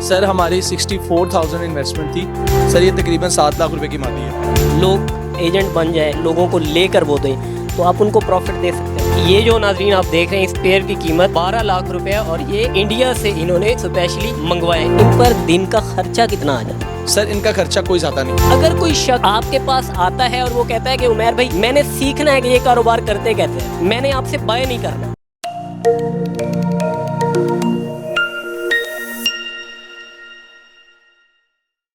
Sir हमारी 64,000 investment थी। Sir ये तकरीबन 7 लाख रुपए की माली है। लोग एजेंट बन जाए, लोगों को लेकर वो दें तो आप उनको प्रॉफिट दे सकते हैं। ये जो नाजरीन आप देख रहे हैं, इस पेयर की कीमत 12 लाख रुपए है और ये इंडिया से इन्होंने स्पेशली मंगवाए। इन पर दिन का खर्चा कितना आ जाता है? सर इनका खर्चा कोई ज़्यादा नहीं। अगर कोई शख्स आपके पास आता है और वो कहता है कि उमैर भाई मैंने सीखना है कि ये कारोबार करते कैसे हैं, मैंने आपसे बाय नहीं करना।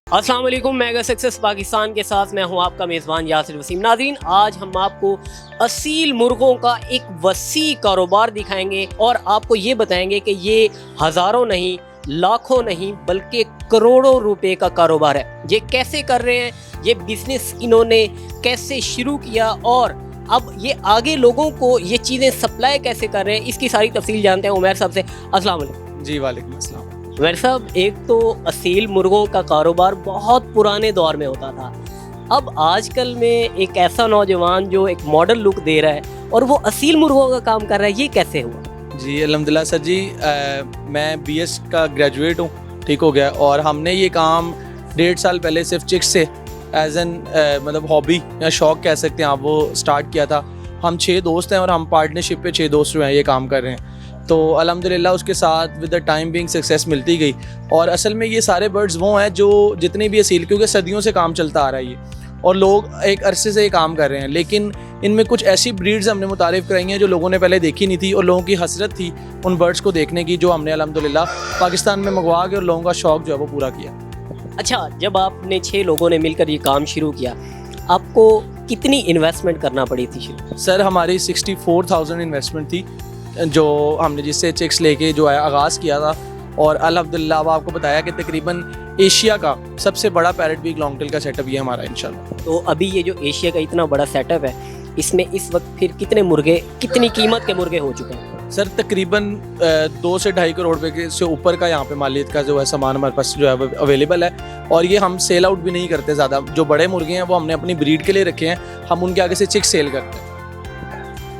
अस्सलाम वालेकुम, मेगा सक्सेस पाकिस्तान के साथ मैं हूं आपका मेज़बान यासिर वसीम। नाज़रीन, आज हम आपको असील मुर्गों का एक वसी कारोबार दिखाएंगे और आपको ये बताएंगे कि ये हज़ारों नहीं, लाखों नहीं, बल्कि करोड़ों रुपए का कारोबार है। ये कैसे कर रहे हैं, ये बिज़नेस इन्होंने कैसे शुरू किया और अब ये आगे लोगों को ये चीज़ें सप्लाई कैसे कर रहे हैं, इसकी सारी तफसील जानते हैं उमैर साहब से। अस्सलाम वालेकुम। जी वालेकुम अस्सलाम। उमैर साहब, एक तो असील मुर्गों का कारोबार बहुत पुराने दौर में होता था, अब आजकल में एक ऐसा नौजवान जो एक मॉडल लुक दे रहा है और वो असील मुर्गों का काम कर रहा है, ये कैसे हुआ? जी अल्हम्दुलिल्लाह सर जी, मैं BS का ग्रेजुएट हूँ, ठीक हो गया। और हमने ये काम 1.5 साल पहले सिर्फ चिक्स से एज एन मतलब हॉबी या शौक़ कह सकते हैं आप, वो स्टार्ट किया था। हम 6 दोस्त हैं और हम पार्टनरशिप पे 6 दोस्त जो हैं ये काम कर रहे हैं। तो अल्हम्दुलिल्लाह उसके साथ with the time being success मिलती गई। और असल में ये सारे बर्ड्स वो हैं जो जितने भी असील, क्योंकि सदियों से काम चलता आ रहा है ये और लोग एक अरसे से ये काम कर रहे हैं, लेकिन इनमें कुछ ऐसी ब्रीड्स हमने मुतारिफ़ कराई हैं जो लोगों ने पहले देखी नहीं थी और लोगों की हसरत थी उन बर्ड्स को देखने की, जो हमने अल्हम्दुलिल्लाह पाकिस्तान में मंगवा के और लोगों का शौक़ जो है वो पूरा किया। अच्छा, जब आपने 6 लोगों ने मिलकर ये काम शुरू किया, आपको कितनी इन्वेस्टमेंट करना पड़ी थी शुरू? सर हमारी 64,000 इन्वेस्टमेंट थी जो हमने जिससे चिक्स लेके जो है आगाज़ किया था। और अल्हम्दुलिल्लाह अब आपको बताया कि तकरीबन एशिया का सबसे बड़ा पैरेट बीक लॉन्ग टेल का सेटअप ये हमारा इंशाल्लाह। तो अभी ये जो एशिया का इतना बड़ा सेटअप है, इसमें इस वक्त फिर कितने मुर्गे, कितनी कीमत के मुर्गे हो चुके हैं? सर तकरीबन 2 से 2.5 करोड़ रुपए से ऊपर का यहाँ पे मालियत का जो है सामान हमारे पास जो है अवेलेबल है। और ये हम सेल आउट भी नहीं करते ज़्यादा। जो बड़े मुर्गे हैं वो हमने अपनी ब्रीड के लिए रखे हैं, हम उनके आगे से चिक्स सेल करते हैं।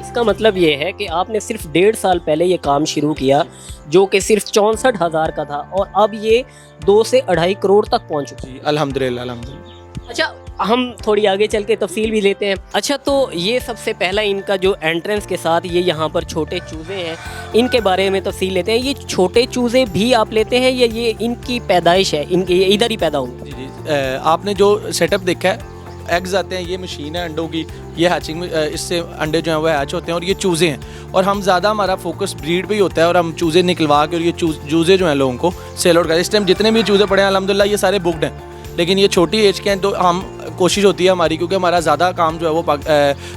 इसका मतलब ये है कि आपने सिर्फ 1.5 साल पहले ये काम शुरू किया जो कि सिर्फ 64,000 का था और अब ये 2 से 2.5 करोड़ तक पहुंच चुकी है। अल्हम्दुलिल्लाह अल्हम्दुलिल्लाह। अच्छा, हम थोड़ी आगे चल के तफसील भी लेते हैं। अच्छा, तो ये सबसे पहला इनका जो एंट्रेंस के साथ ये यहाँ पर छोटे चूज़े हैं, इनके बारे में तफसील लेते हैं। ये छोटे चूज़े भी आप लेते हैं या ये इनकी पैदाइश है, इनके ये इधर ही पैदा होंगे? जी जी, आपने जो सेटअप देखा है, एग्स आते हैं, ये मशीन है अंडों की, ये हैचिंग में इससे अंडे जो हैं वो हैच होते हैं और ये चूज़े हैं। और हम ज़्यादा हमारा फोकस ब्रीड पे ही होता है और हम चूज़े निकलवा के और ये चूज़े जो हैं लोगों को सेल आउट करें। इस टाइम जितने भी चूज़े पड़े हैं अल्हम्दुलिल्लाह ये सारे बुकड हैं, लेकिन ये छोटी एज के हैं। तो हम कोशिश होती है हमारी, क्योंकि हमारा ज़्यादा काम जो है वो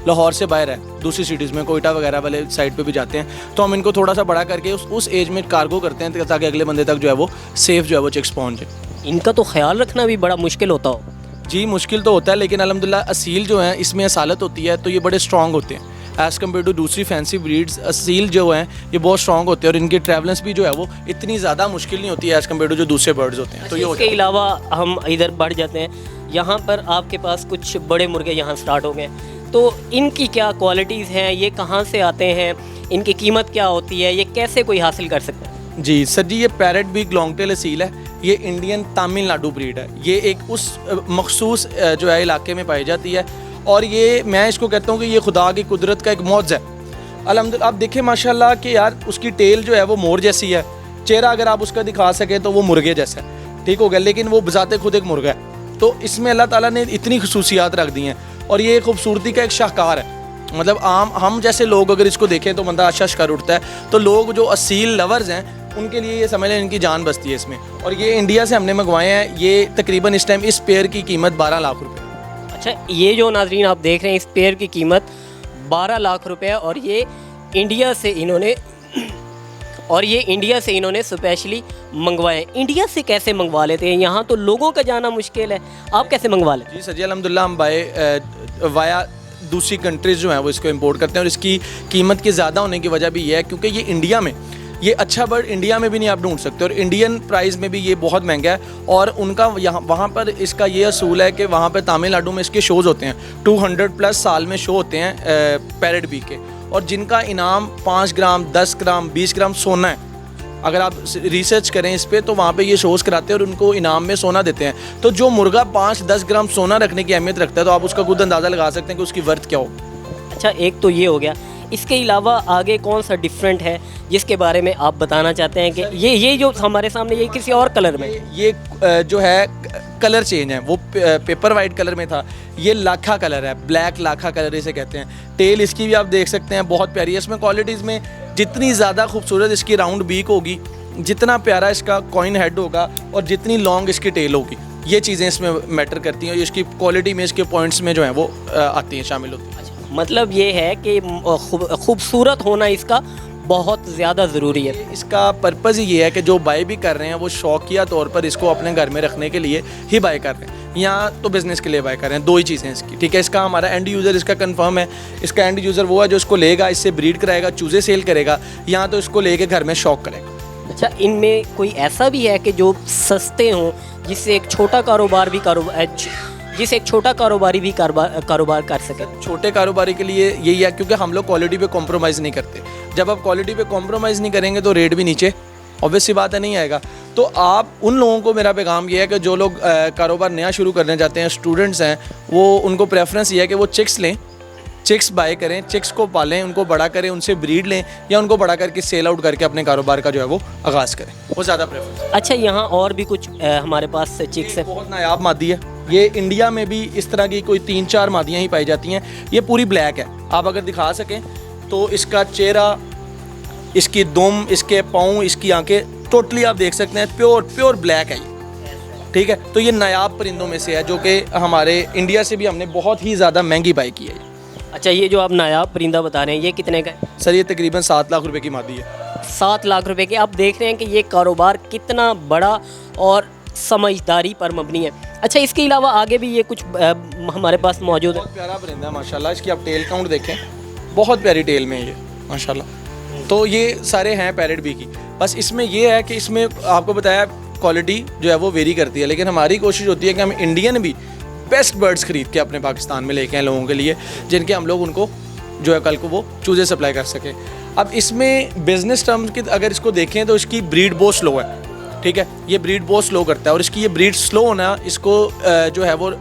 लाहौर से बाहर है, दूसरी सिटीज़ में, कोयटा वगैरह वाले साइड पे भी जाते हैं, तो हम इनको थोड़ा सा बड़ा करके उस एज में कार्गो करते हैं ताकि अगले बंदे तक जो है वो सेफ़ जो है वो चिक्स पहुँचे। इनका तो ख्याल रखना भी बड़ा मुश्किल होता हो? जी मुश्किल तो होता है, लेकिन अल्हम्दुलिल्लाह असील जो हैं इसमें असालत होती है तो ये बड़े स्ट्रॉन्ग होते हैं एज़ कम्पेयर टू दूसरी फैंसी ब्रीड्स। असील जो हैं ये बहुत स्ट्रॉन्ग होते हैं और इनकी ट्रैवलेंस भी जो है वो इतनी ज़्यादा मुश्किल नहीं होती है एज़ कम्पेयर टू जो दूसरे बर्ड्स होते हैं। तो ये इसके अलावा हम इधर बढ़ जाते हैं, यहाँ पर आपके पास कुछ बड़े मुर्गे यहाँ स्टार्ट हो गए, तो इनकी क्या क्वालिटीज़ हैं, ये कहाँ से आते हैं, इनकी कीमत क्या होती है, ये कैसे कोई हासिल कर सकता है? जी सर जी, ये parrot beak long tail Aseel है, ये इंडियन तमिलनाडु ब्रीड है। ये एक उस मखसूस जो है इलाके में पाई जाती है और ये मैं इसको कहता हूँ कि ये खुदा की कुदरत का एक मौज है। अल्हम्दुलिल्लाह आप देखें माशाल्लाह कि यार उसकी टेल जो है वो मोर जैसी है, चेहरा अगर आप उसका दिखा सकें तो वो मुर्गे जैसा है, ठीक हो गया, लेकिन वो बजाते खुद एक मुर्गा है। तो इसमें अल्लाह ताला ने इतनी खसूसियात रख दी हैं और ये खूबसूरती का एक शाहकार है। मतलब हम जैसे लोग अगर इसको देखें तो बंदा अशश कर उठता है, तो लोग जो असील लवर्स हैं उनके लिए ये समझ लें इनकी जान बसती है इसमें। और ये इंडिया से हमने मंगवाए हैं, ये तकरीबन इस टाइम इस पेयर की कीमत 12 लाख रुपए। अच्छा, ये जो नाजरीन आप देख रहे हैं, इस पेयर की कीमत 12 लाख रुपए और ये इंडिया से इन्होंने स्पेशली मंगवाए। इंडिया से कैसे मंगवा लेते हैं? यहाँ तो लोगों का जाना मुश्किल है, आप कैसे मंगवा लेते हैं? जी सर जी, अल्हम्दुलिल्लाह हम वाया दूसरी कंट्रीज़ जो हैं वो इसको इंपोर्ट करते हैं और इसकी कीमत के ज़्यादा होने की वजह भी ये है क्योंकि ये इंडिया में, ये अच्छा बर्ड इंडिया में भी नहीं आप ढूंढ सकते और इंडियन प्राइस में भी ये बहुत महंगा है। और उनका यहाँ वहाँ पर इसका ये असूल है कि वहाँ पर तमिलनाडु में इसके शोज़ होते हैं, 200+ साल में शो होते हैं पैरेट बीक के, और जिनका इनाम 5 ग्राम 10 ग्राम 20 ग्राम सोना है। अगर आप रिसर्च करें इस पे तो वहाँ पे ये शोज़ कराते हैं और उनको इनाम में सोना देते हैं। तो जो मुर्गा 5-10 ग्राम सोना रखने की अहमियत रखता है तो आप उसका खुद अंदाज़ा लगा सकते हैं कि उसकी वर्थ क्या हो। अच्छा, एक तो ये हो गया, इसके अलावा आगे कौन सा डिफरेंट है जिसके बारे में आप बताना चाहते हैं कि ये जो हमारे सामने ये किसी और कलर में? ये जो है कलर चेंज है, वो पेपर वाइट कलर में था, ये लाखा कलर है, ब्लैक लाखा कलर इसे कहते हैं। टेल इसकी भी आप देख सकते हैं बहुत प्यारी है। इसमें क्वालिटीज़ में जितनी ज़्यादा खूबसूरत इसकी राउंड बीक होगी, जितना प्यारा इसका कॉइन हेड होगा और जितनी लॉन्ग इसकी टेल होगी, ये चीज़ें इसमें मैटर करती हैं और इसकी क्वालिटी में इसके पॉइंट्स में जो हैं वो आती हैं, शामिल होती हैं। मतलब ये है कि खूबसूरत होना इसका बहुत ज़्यादा ज़रूरी है। इसका पर्पज़ ही ये है कि जो बाय भी कर रहे हैं वो शौकिया तौर पर इसको अपने घर में रखने के लिए ही बाय कर रहे हैं, या तो बिज़नेस के लिए बाय कर रहे हैं। दो ही चीज़ें इसकी, ठीक है। इसका हमारा एंड यूज़र इसका कंफर्म है। इसका एंड यूज़र वो है जो इसको लेगा, इससे ब्रीड कराएगा, चूज़े सेल करेगा, या तो इसको लेके घर में शौक करेगा। अच्छा, इनमें कोई ऐसा भी है कि जो सस्ते हों, जिससे एक छोटा कारोबारी भी कारोबार कर सके? छोटे कारोबारी के लिए यही है, क्योंकि हम लोग क्वालिटी पे कॉम्प्रोमाइज़ नहीं करते। जब आप क्वालिटी पे कॉम्प्रोमाइज़ नहीं करेंगे तो रेट भी नीचे ऑब्वियस सी बात है नहीं आएगा। तो आप उन लोगों को, मेरा पैगाम ये है कि जो लोग कारोबार नया शुरू करना चाहते हैं, स्टूडेंट्स हैं, वो उनको प्रेफरेंस ये है कि वो चिक्स लें, चिक्स बाय करें, चिक्स को पालें, उनको बड़ा करें, उनसे ब्रीड लें, या उनको बड़ा करके सेल आउट करके अपने कारोबार का जो है वो आगाज़ करें, वो ज़्यादा प्रेफरेंस। अच्छा, यहाँ और भी कुछ हमारे पास चिक्स है? बहुत नायाब मादी है ये। इंडिया में भी इस तरह की कोई 3-4 मादियाँ ही पाई जाती हैं। ये पूरी ब्लैक है। आप अगर दिखा सकें तो इसका चेहरा, इसकी दुम, इसके पाँव, इसकी आंखें, टोटली आप देख सकते हैं प्योर ब्लैक है ये, ठीक है। तो ये नायाब परिंदों में से है जो कि हमारे इंडिया से भी हमने बहुत ही ज़्यादा महंगी बाई की है। अच्छा, ये जो आप नायाब परिंदा बता रहे हैं, ये कितने का है? सर ये तकरीबन 7 लाख रुपए की मादी है। 7 लाख रुपए की। आप देख रहे हैं कि ये कारोबार कितना बड़ा और समझदारी पर मबनी है। अच्छा, इसके अलावा आगे भी ये कुछ हमारे पास मौजूद है। बहुत प्यारा परिंदा है माशाल्लाह। इसकी आप टेल काउंट देखें, बहुत प्यारी टेल में ये माशाल्लाह। तो ये सारे हैं पैरेट बी की। बस इसमें ये है कि इसमें आपको बताया क्वालिटी जो है वो वेरी करती है, लेकिन हमारी कोशिश होती है कि हम इंडियन भी बेस्ट बर्ड्स खरीद के अपने पाकिस्तान में लेके आए लोगों के लिए, जिनके हम लोग उनको जो है कल को वो चूज़े सप्लाई कर सकें। अब इसमें बिज़नेस टर्म्स की अगर इसको देखें तो इसकी ब्रीड बहुत स्लो है, ठीक है। ये ब्रीड बहुत स्लो करता है और इसकी ये ब्रीड स्लो होना इसको जो है वो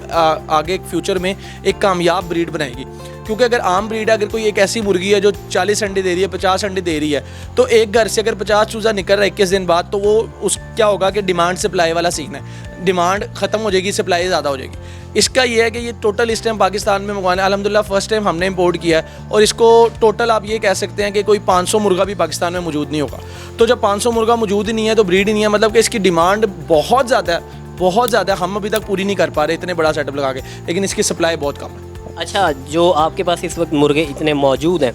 आगे फ्यूचर में एक कामयाब ब्रीड बनाएगी। क्योंकि अगर आम ब्रीड है, अगर कोई एक ऐसी मुर्गी है जो 40 अंडे दे रही है, 50 अंडे दे रही है, तो एक घर से अगर 50 चूज़ा निकल रहा है 21 दिन बाद, तो वो उस क्या होगा कि डिमांड सप्लाई वाला सीन है। डिमांड ख़त्म हो जाएगी, सप्लाई ज़्यादा हो जाएगी। इसका ये है कि ये टोटल इस टाइम पाकिस्तान में मंगवाना, अल्हम्दुलिल्लाह फर्स्ट टाइम हमने इंपोर्ट किया है, और इसको टोटल आप ये कह सकते हैं कि कोई 500 मुर्गा भी पाकिस्तान में मौजूद नहीं होगा। तो जब 500 मुर्गा मौजूद ही नहीं है तो ब्रीड ही नहीं है, मतलब कि इसकी डिमांड बहुत ज़्यादा है, बहुत ज़्यादा। हम अभी तक पूरी नहीं कर पा रहे इतने बड़ा सेटअप लगा के, लेकिन इसकी सप्लाई बहुत कम है। अच्छा, जो आपके पास इस वक्त मुर्गे इतने मौजूद हैं,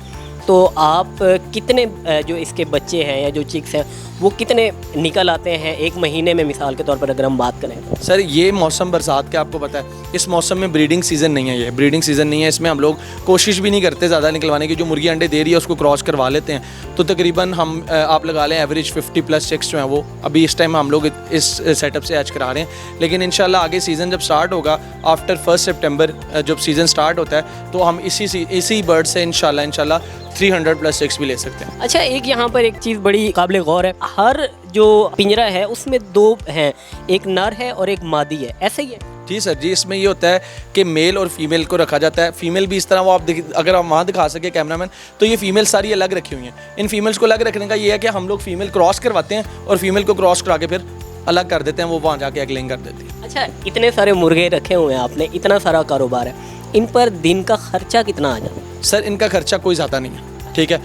तो आप कितने जो इसके बच्चे हैं या जो चिक्स हैं वो कितने निकल आते हैं एक महीने में, मिसाल के तौर पर अगर हम बात करें? सर ये मौसम बरसात के, आपको पता है इस मौसम में ब्रीडिंग सीज़न नहीं है, ये ब्रीडिंग सीज़न नहीं है। इसमें हम लोग कोशिश भी नहीं करते ज़्यादा निकलवाने की। जो मुर्गी अंडे दे रही है उसको क्रॉस करवा लेते हैं। तो तकरीबन हम आप लगा लें एवरेज 50+ चिक्स जो हैं वो अभी इस टाइम हम लोग इस सेटअप से हैच करा रहे हैं। लेकिन इंशाल्लाह आगे सीज़न जब स्टार्ट होगा, आफ्टर 1 सितंबर जब सीज़न स्टार्ट होता है, तो हम इसी बर्ड से इंशाल्लाह 300+ चिक्स भी ले सकते हैं। अच्छा, एक यहाँ पर एक चीज़ बड़ी काबिल गौर है, हर जो पिंजरा है उसमें 2 हैं, एक नर है और एक मादी है, ऐसा ही है? जी सर जी, इसमें ये होता है कि मेल और फीमेल को रखा जाता है। फीमेल भी इस तरह, वो आप अगर आप वहाँ दिखा सके कैमरामैन, तो ये फीमेल सारी अलग रखी हुई हैं। इन फीमेल्स को अलग रखने का ये है कि हम लोग फीमेल क्रॉस करवाते हैं और फीमेल को क्रॉस करा के फिर अलग कर देते हैं, वो वहाँ जाके एगलिंग कर देती है। अच्छा, इतने सारे मुर्गे रखे हुए हैं आपने, इतना सारा कारोबार है, इन पर दिन का खर्चा कितना आ जाता है? सर इनका खर्चा कोई ज़्यादा नहीं है, ठीक है।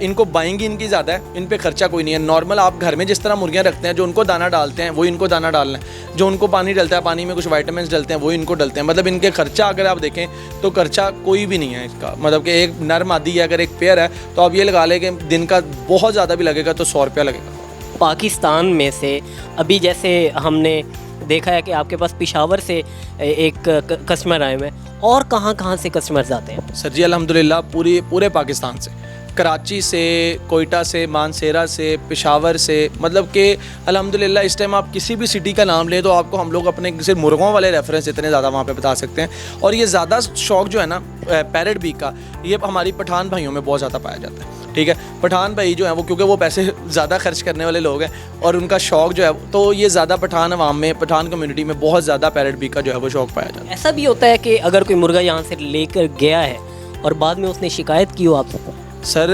इनको बाइंग इनकी ज़्यादा है, इन पे खर्चा कोई नहीं है। नॉर्मल आप घर में जिस तरह मुर्गियाँ रखते हैं, जो उनको दाना डालते हैं वो इनको दाना डालना है, जो उनको पानी डलता है, पानी में कुछ वाइटामिन डलते हैं वो इनको डलते हैं। मतलब इनके खर्चा अगर आप देखें तो खर्चा कोई भी नहीं है इसका। मतलब कि एक नर मादी है, अगर एक पेयर है, तो आप ये लगा लें कि दिन का बहुत ज़्यादा भी लगेगा तो 100 रुपया लगेगा। पाकिस्तान में से अभी जैसे हमने देखा है कि आपके पास पेशावर से एक कस्टमर आए हुए हैं, और कहाँ से कस्टमर्स आते हैं? सर जी अल्हम्दुलिल्लाह पूरे पाकिस्तान से कराची से, कोयटा से, मानसेरा से, पेशावर से, मतलब कि अल्हम्दुलिल्लाह इस टाइम आप किसी भी सिटी का नाम लें तो आपको हम लोग अपने सिर्फ मुर्गों वाले रेफरेंस इतने ज़्यादा वहाँ पे बता सकते हैं। और ये ज़्यादा शौक़ जो है ना पैरेट बीक का, ये हमारी पठान भाइयों में बहुत ज़्यादा पाया जाता है। ठीक है, पठान भाई जो है वो, क्योंकि वो पैसे ज़्यादा खर्च करने वाले लोग हैं और उनका शौक़ जो है, तो ये ज़्यादा पठान अवाम में, पठान कम्युनिटी में बहुत ज़्यादा पैरेट बीक का जो है वो शौक़ पाया जाता है। ऐसा भी होता है कि अगर कोई मुर्गा यहाँ से लेकर गया है और बाद में उसने शिकायत की हो आपको? सर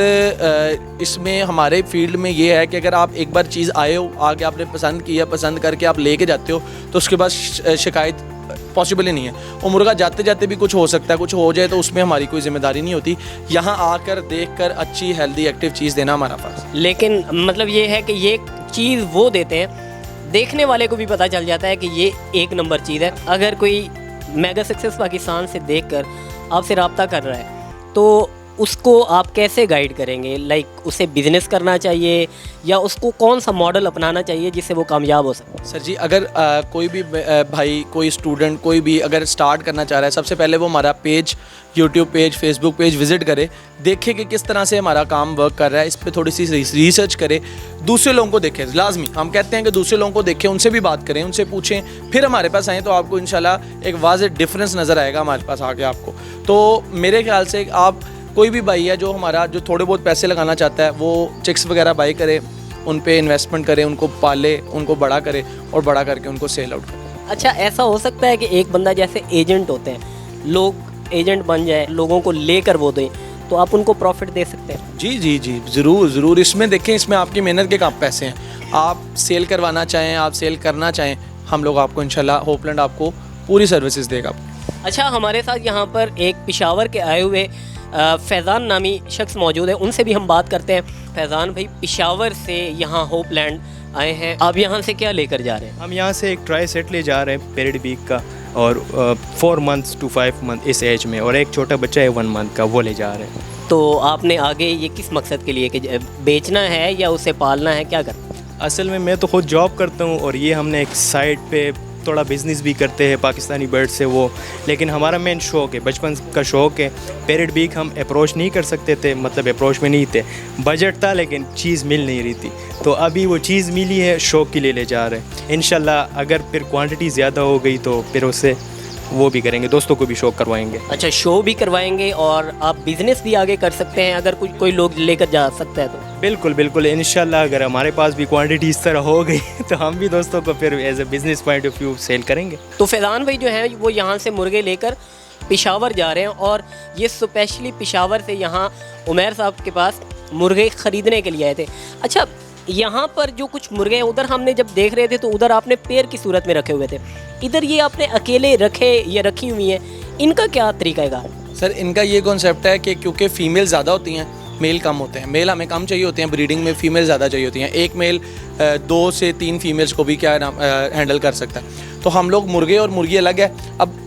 इसमें हमारे फील्ड में ये है कि अगर आप एक बार चीज़ आए हो, आके आपने पसंद किया, पसंद करके आप लेके जाते हो, तो उसके बाद शिकायत पॉसिबल ही नहीं है। वो मुर्गा जाते जाते भी कुछ हो सकता है, कुछ हो जाए तो उसमें हमारी कोई जिम्मेदारी नहीं होती। यहाँ आकर देखकर अच्छी हेल्दी एक्टिव चीज़ देना हमारा फ़र्ज़। लेकिन मतलब ये है कि ये चीज़ वो देते हैं, देखने वाले को भी पता चल जाता है कि ये एक नंबर चीज़ है। अगर कोई मेगा सक्सेस पाकिस्तान से देखकर आपसे रब्ता कर रहा है तो उसको आप कैसे गाइड करेंगे? लाइक उसे बिज़नेस करना चाहिए या उसको कौन सा मॉडल अपनाना चाहिए जिससे वो कामयाब हो सके? सर जी, अगर कोई भी भाई, कोई स्टूडेंट, कोई भी अगर स्टार्ट करना चाह रहा है, सबसे पहले वो हमारा page, YouTube page, Facebook page visit करे, देखे कि किस तरह से हमारा काम वर्क कर रहा है, इस पर थोड़ी सी रिसर्च करे, दूसरे लोगों को देखें। लाजमी हम कहते हैं कि दूसरे लोगों को देखें, उनसे भी बात करें, उनसे पूछें, फिर हमारे पास आएँ तो आपको इंशाल्लाह एक वाज़ेह डिफरेंस नज़र आएगा हमारे पास आके आपको। तो मेरे ख्याल से आप, कोई भी भाई है जो हमारा, जो थोड़े बहुत पैसे लगाना चाहता है, वो चिक्स वगैरह बाई करे, उन पे इन्वेस्टमेंट करे, उनको पाले, उनको बड़ा करे और बड़ा करके उनको सेल आउट करे। अच्छा, ऐसा हो सकता है कि एक बंदा, जैसे एजेंट होते हैं, लोग एजेंट बन जाए, लोगों को लेकर वो दें, तो आप उनको प्रॉफिट दे सकते हैं? जी जी जी, ज़रूर ज़रूर। इसमें देखें, इसमें आपकी मेहनत के काम पैसे हैं। आप सेल करवाना चाहें, आप सेल करना चाहें, हम लोग आपको इंशाल्लाह होपलैंड आपको पूरी सर्विसेज देगा। अच्छा, हमारे साथ यहाँ पर एक पेशावर के आए हुए फैज़ान नामी शख्स मौजूद है, उनसे भी हम बात करते हैं। फैज़ान भाई पेशावर से यहाँ होपलैंड आए हैं, आप यहाँ से क्या लेकर जा रहे हैं? हम यहाँ से एक ट्राई सेट ले जा रहे हैं पैरेट बीक का, और 4 months to 5 month इस एज में, और एक छोटा बच्चा है 1 month का, वो ले जा रहे हैं। तो आपने आगे ये किस मकसद के लिए, कि बेचना है या उसे पालना है, क्या करना है? असल में मैं तो खुद जॉब करता हूँ और ये हमने एक साइड पे थोड़ा बिज़नेस भी करते हैं पाकिस्तानी बर्ड से वो, लेकिन हमारा मेन शौक़ है, बचपन का शौक़ है। पैरेट बीक हम अप्रोच नहीं कर सकते थे, मतलब अप्रोच में नहीं थे, बजट था लेकिन चीज़ मिल नहीं रही थी, तो अभी वो चीज़ मिली है, शौक़ के लिए ले जा रहे हैं। इंशाल्लाह अगर फिर क्वांटिटी ज़्यादा हो गई तो फिर उससे वो भी करेंगे, दोस्तों को भी शौक़ करवाएंगे। अच्छा, शो भी करवाएंगे और आप बिज़नेस भी आगे कर सकते हैं अगर कोई लोग लेकर जा सकता है तो? बिल्कुल बिल्कुल, इंशाल्लाह अगर हमारे पास भी क्वांटिटी इस तरह हो गई तो हम भी दोस्तों को फिर as a business point of view sale करेंगे। तो फैज़ान भाई जो हैं वो यहाँ से मुर्गे लेकर पेशावर जा रहे हैं, और ये स्पेशली पेशावर से यहाँ उमैर साहब के पास मुर्गे ख़रीदने के लिए आए थे। अच्छा, यहाँ पर जो कुछ मुर्गे हैं, उधर हमने जब देख रहे थे तो उधर आपने पेयर की सूरत में रखे हुए थे, इधर ये आपने अकेले रखे या रखी हुई हैं, इनका क्या तरीका है? सर, इनका ये कॉन्सेप्ट है कि क्योंकि फ़ीमेल ज़्यादा होती हैं, मेल कम होते हैं। मेल हमें कम चाहिए होते हैं, ब्रीडिंग में फ़ीमेल ज़्यादा चाहिए होती हैं। एक मेल 2 से 3 फीमेल्स को भी क्या नाम हैंडल कर सकता है। तो हम लोग मुर्गे और मुर्गी अलग है। अब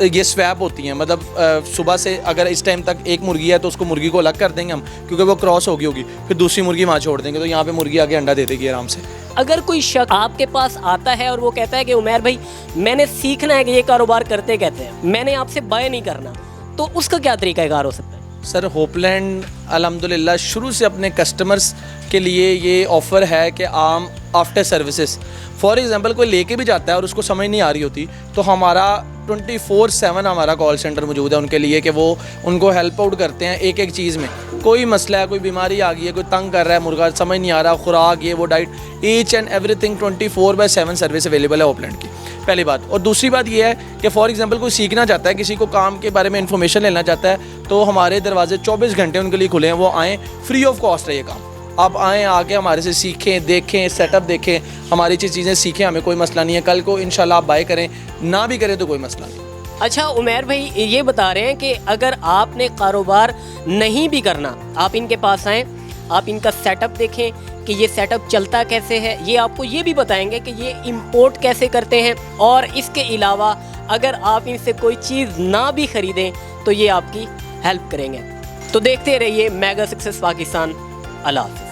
ये स्वैप होती हैं, मतलब सुबह से अगर इस टाइम तक एक मुर्गी है तो उसको मुर्गी को अलग कर देंगे हम, क्योंकि वो क्रॉस होगी, फिर दूसरी मुर्गी वहाँ छोड़ देंगे, तो यहाँ पे मुर्गी आके अंडा दे देगी आराम से। अगर कोई शख्स आपके पास आता है और वो कहता है कि उमैर भाई मैंने सीखना है कि ये कारोबार करते कहते हैं, मैंने आपसे बाय नहीं करना, तो उसका क्या तरीक़ाकार हो सकता है? सर, होपलैंड अल्हम्दुलिल्लाह शुरू से अपने कस्टमर्स के लिए ये ऑफ़र है कि आम आफ्टर सर्विसेज, फॉर एग्ज़ाम्पल कोई लेके भी जाता है और उसको समझ नहीं आ रही होती, तो हमारा 24/7 हमारा कॉल सेंटर मौजूद है उनके लिए, कि वो उनको हेल्प आउट करते हैं एक एक चीज़ में। कोई मसला है, कोई बीमारी आ गई है, कोई तंग कर रहा है, मुर्गा समझ नहीं आ रहा, खुराक ये वो diet, each and everything 24/7 service available है होपलैंड की, पहली बात। और दूसरी बात ये है कि फॉर एग्जांपल कोई सीखना चाहता है, किसी को काम के बारे में इन्फॉर्मेशन लेना चाहता है, तो हमारे दरवाजे 24 घंटे उनके लिए खुले हैं। वो आएँ, फ्री ऑफ कॉस्ट है ये काम। आप आएँ, आके हमारे से सीखें, देखें, सेटअप देखें, हमारी चीज़ें सीखें, हमें कोई मसला नहीं है। कल को इंशाल्लाह आप बाय करें, ना भी करें तो कोई मसला नहीं। अच्छा, उमैर भाई ये बता रहे हैं कि अगर आपने कारोबार नहीं भी करना, आप इनके पास आएँ, आप इनका सेटअप देखें कि ये सेटअप चलता कैसे है, ये आपको ये भी बताएंगे कि ये इंपोर्ट कैसे करते हैं, और इसके अलावा अगर आप इनसे कोई चीज़ ना भी ख़रीदें तो ये आपकी हेल्प करेंगे। तो देखते रहिए मेगा सक्सेस पाकिस्तान। अल्लाह हाफ़िज़।